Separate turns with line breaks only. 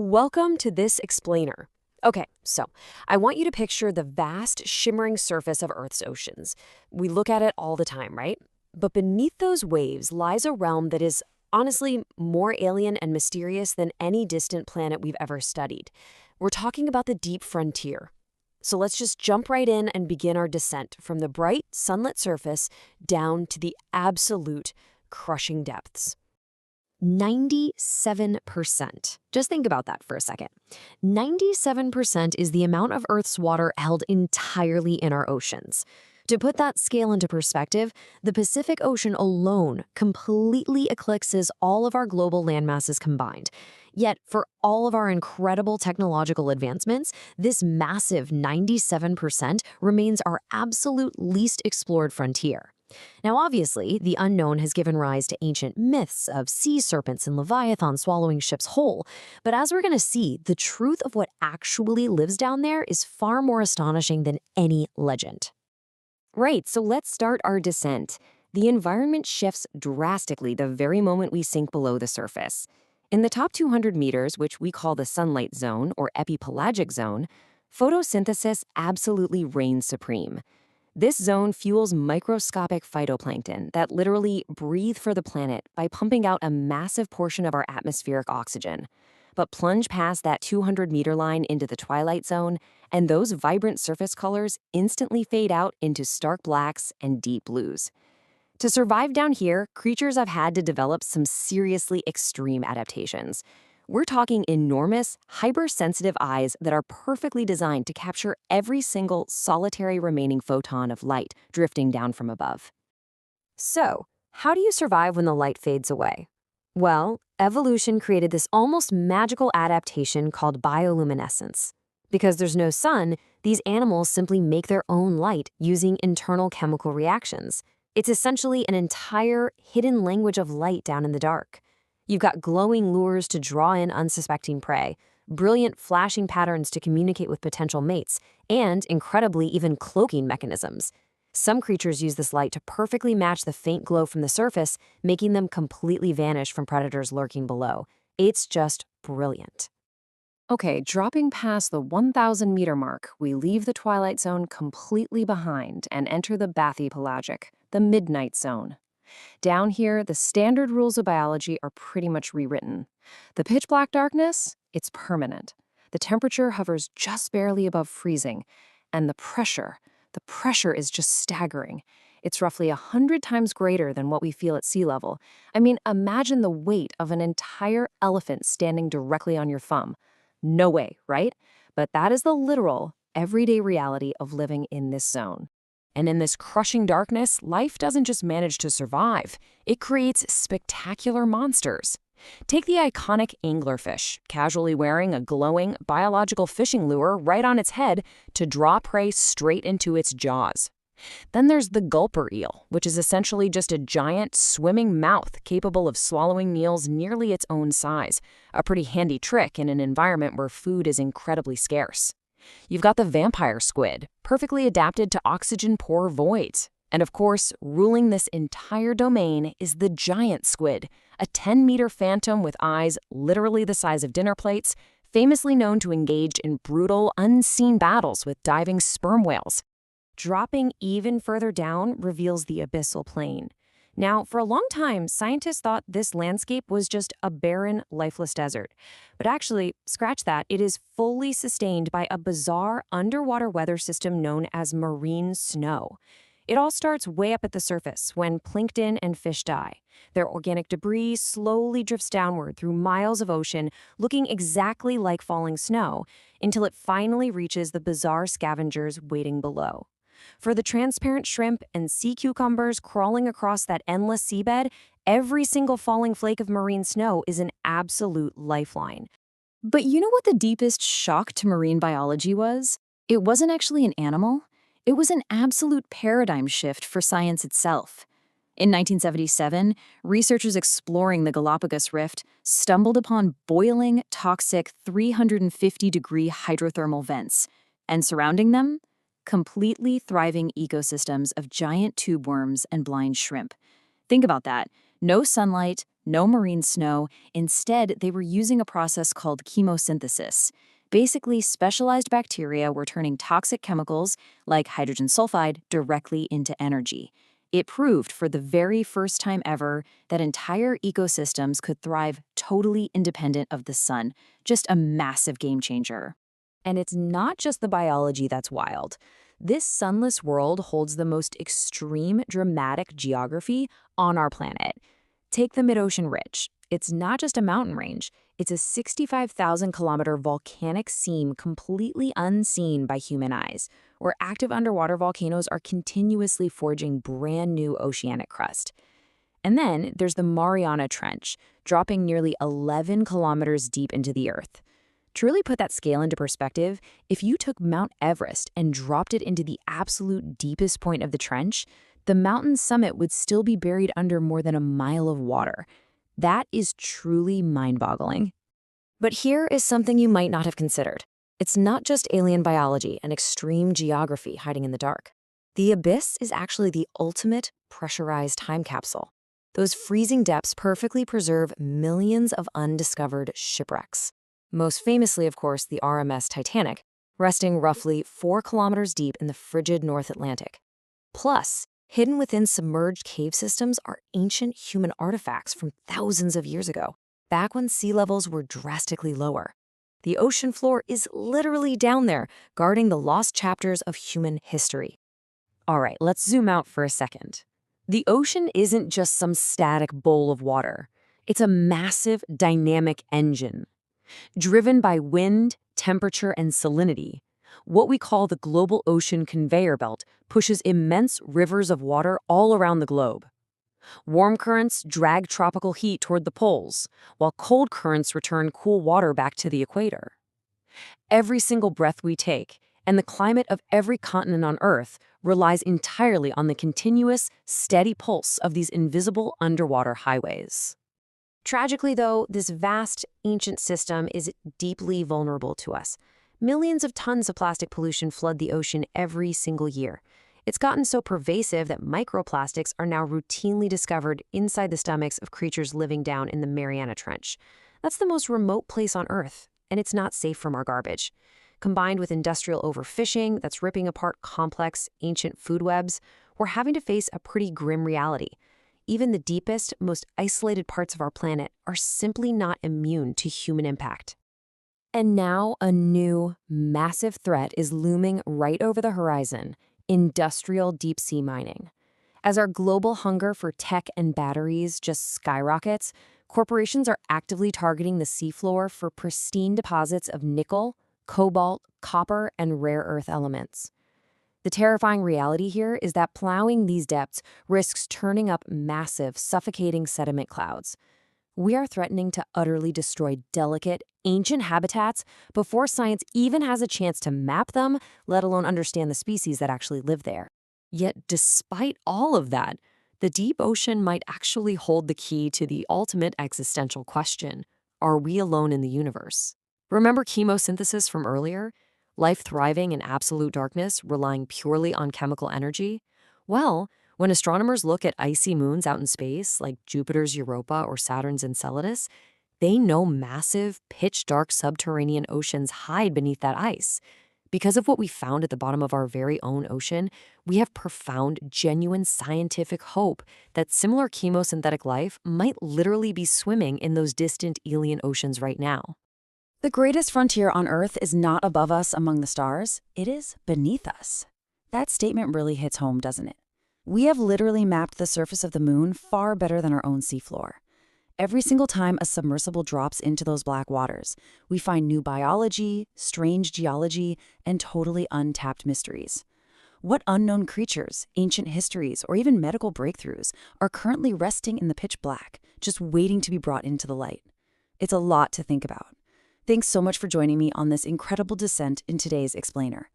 Welcome to this explainer. Okay, so I want you to picture the vast, shimmering surface of Earth's oceans. We look at it all the time, right? But beneath those waves lies a realm that is honestly more alien and mysterious than any distant planet we've ever studied. We're talking about the deep frontier. So let's just jump right in and begin our descent from the bright, sunlit surface down to the absolute, crushing depths. 97%. Just think about that for a second. 97% is the amount of Earth's water held entirely in our oceans. To put that scale into perspective, the Pacific Ocean alone completely eclipses all of our global landmasses combined. Yet, for all of our incredible technological advancements, this massive 97% remains our absolute least explored frontier. Now, obviously, the unknown has given rise to ancient myths of sea serpents and leviathan swallowing ships whole, but as we're going to see, the truth of what actually lives down there is far more astonishing than any legend.
Right, so let's start our descent. The environment shifts drastically the very moment we sink below the surface. In the top 200 meters, which we call the sunlight zone or epipelagic zone, photosynthesis absolutely reigns supreme. This zone fuels microscopic phytoplankton that literally breathe for the planet by pumping out a massive portion of our atmospheric oxygen. But plunge past that 200-meter line into the twilight zone, and those vibrant surface colors instantly fade out into stark blacks and deep blues. To survive down here, creatures have had to develop some seriously extreme adaptations. We're talking enormous, hypersensitive eyes that are perfectly designed to capture every single solitary remaining photon of light drifting down from above.
So, how do you survive when the light fades away? Well, evolution created this almost magical adaptation called bioluminescence. Because there's no sun, these animals simply make their own light using internal chemical reactions. It's essentially an entire hidden language of light down in the dark. You've got glowing lures to draw in unsuspecting prey, brilliant flashing patterns to communicate with potential mates, and, incredibly, even cloaking mechanisms. Some creatures use this light to perfectly match the faint glow from the surface, making them completely vanish from predators lurking below. It's just brilliant.
Okay, dropping past the 1,000-meter mark, we leave the twilight zone completely behind and enter the bathypelagic, the midnight zone. Down here, the standard rules of biology are pretty much rewritten. The pitch-black darkness, it's permanent. The temperature hovers just barely above freezing, and the pressure is just staggering. It's roughly 100 times greater than what we feel at sea level. I mean, imagine the weight of an entire elephant standing directly on your thumb. No way, right? But that is the literal, everyday reality of living in this zone. And in this crushing darkness, life doesn't just manage to survive. It creates spectacular monsters. Take the iconic anglerfish, casually wearing a glowing, biological fishing lure right on its head to draw prey straight into its jaws. Then there's the gulper eel, which is essentially just a giant, swimming mouth capable of swallowing meals nearly its own size, a pretty handy trick in an environment where food is incredibly scarce. You've got the vampire squid, perfectly adapted to oxygen-poor voids. And of course, ruling this entire domain is the giant squid, a 10-meter phantom with eyes literally the size of dinner plates, famously known to engage in brutal, unseen battles with diving sperm whales. Dropping even further down reveals the abyssal plain. Now, for a long time, scientists thought this landscape was just a barren, lifeless desert. But actually, scratch that, it is fully sustained by a bizarre underwater weather system known as marine snow. It all starts way up at the surface when plankton and fish die. Their organic debris slowly drifts downward through miles of ocean, looking exactly like falling snow, until it finally reaches the bizarre scavengers waiting below. For the transparent shrimp and sea cucumbers crawling across that endless seabed, every single falling flake of marine snow is an absolute lifeline.
But you know what the deepest shock to marine biology was? It wasn't actually an animal. It was an absolute paradigm shift for science itself. In 1977, researchers exploring the Galapagos Rift stumbled upon boiling, toxic 350-degree hydrothermal vents, and surrounding them, completely thriving ecosystems of giant tube worms and blind shrimp. Think about that. No sunlight, no marine snow. Instead, they were using a process called chemosynthesis. Basically, specialized bacteria were turning toxic chemicals, like hydrogen sulfide, directly into energy. It proved for the very first time ever that entire ecosystems could thrive totally independent of the sun. Just a massive game changer.
And it's not just the biology that's wild. This sunless world holds the most extreme, dramatic geography on our planet. Take the mid-ocean ridge. It's not just a mountain range. It's a 65,000-kilometer volcanic seam completely unseen by human eyes, where active underwater volcanoes are continuously forging brand new oceanic crust. And then there's the Mariana Trench, dropping nearly 11 kilometers deep into the Earth. To really put that scale into perspective, if you took Mount Everest and dropped it into the absolute deepest point of the trench, the mountain's summit would still be buried under more than a mile of water. That is truly mind-boggling. But here is something you might not have considered. It's not just alien biology and extreme geography hiding in the dark. The abyss is actually the ultimate pressurized time capsule. Those freezing depths perfectly preserve millions of undiscovered shipwrecks. Most famously, of course, the RMS Titanic, resting roughly 4 kilometers deep in the frigid North Atlantic. Plus, hidden within submerged cave systems are ancient human artifacts from thousands of years ago, back when sea levels were drastically lower. The ocean floor is literally down there, guarding the lost chapters of human history. All right, let's zoom out for a second. The ocean isn't just some static bowl of water. It's a massive, dynamic engine. Driven by wind, temperature, and salinity, what we call the global ocean conveyor belt pushes immense rivers of water all around the globe. Warm currents drag tropical heat toward the poles, while cold currents return cool water back to the equator. Every single breath we take, and the climate of every continent on Earth, relies entirely on the continuous, steady pulse of these invisible underwater highways. Tragically, though, this vast, ancient system is deeply vulnerable to us. Millions of tons of plastic pollution flood the ocean every single year. It's gotten so pervasive that microplastics are now routinely discovered inside the stomachs of creatures living down in the Mariana Trench. That's the most remote place on Earth, and it's not safe from our garbage. Combined with industrial overfishing that's ripping apart complex, ancient food webs, we're having to face a pretty grim reality. Even the deepest, most isolated parts of our planet are simply not immune to human impact. And now a new, massive threat is looming right over the horizon: industrial deep-sea mining. As our global hunger for tech and batteries just skyrockets, corporations are actively targeting the seafloor for pristine deposits of nickel, cobalt, copper, and rare earth elements. The terrifying reality here is that plowing these depths risks turning up massive, suffocating sediment clouds. We are threatening to utterly destroy delicate, ancient habitats before science even has a chance to map them, let alone understand the species that actually live there. Yet, despite all of that, the deep ocean might actually hold the key to the ultimate existential question: are we alone in the universe? Remember chemosynthesis from earlier? Life thriving in absolute darkness, relying purely on chemical energy? Well, when astronomers look at icy moons out in space, like Jupiter's Europa or Saturn's Enceladus, they know massive, pitch-dark subterranean oceans hide beneath that ice. Because of what we found at the bottom of our very own ocean, we have profound, genuine scientific hope that similar chemosynthetic life might literally be swimming in those distant alien oceans right now.
The greatest frontier on Earth is not above us among the stars, it is beneath us. That statement really hits home, doesn't it? We have literally mapped the surface of the moon far better than our own seafloor. Every single time a submersible drops into those black waters, we find new biology, strange geology, and totally untapped mysteries. What unknown creatures, ancient histories, or even medical breakthroughs are currently resting in the pitch black, just waiting to be brought into the light? It's a lot to think about. Thanks so much for joining me on this incredible descent in today's Explainer.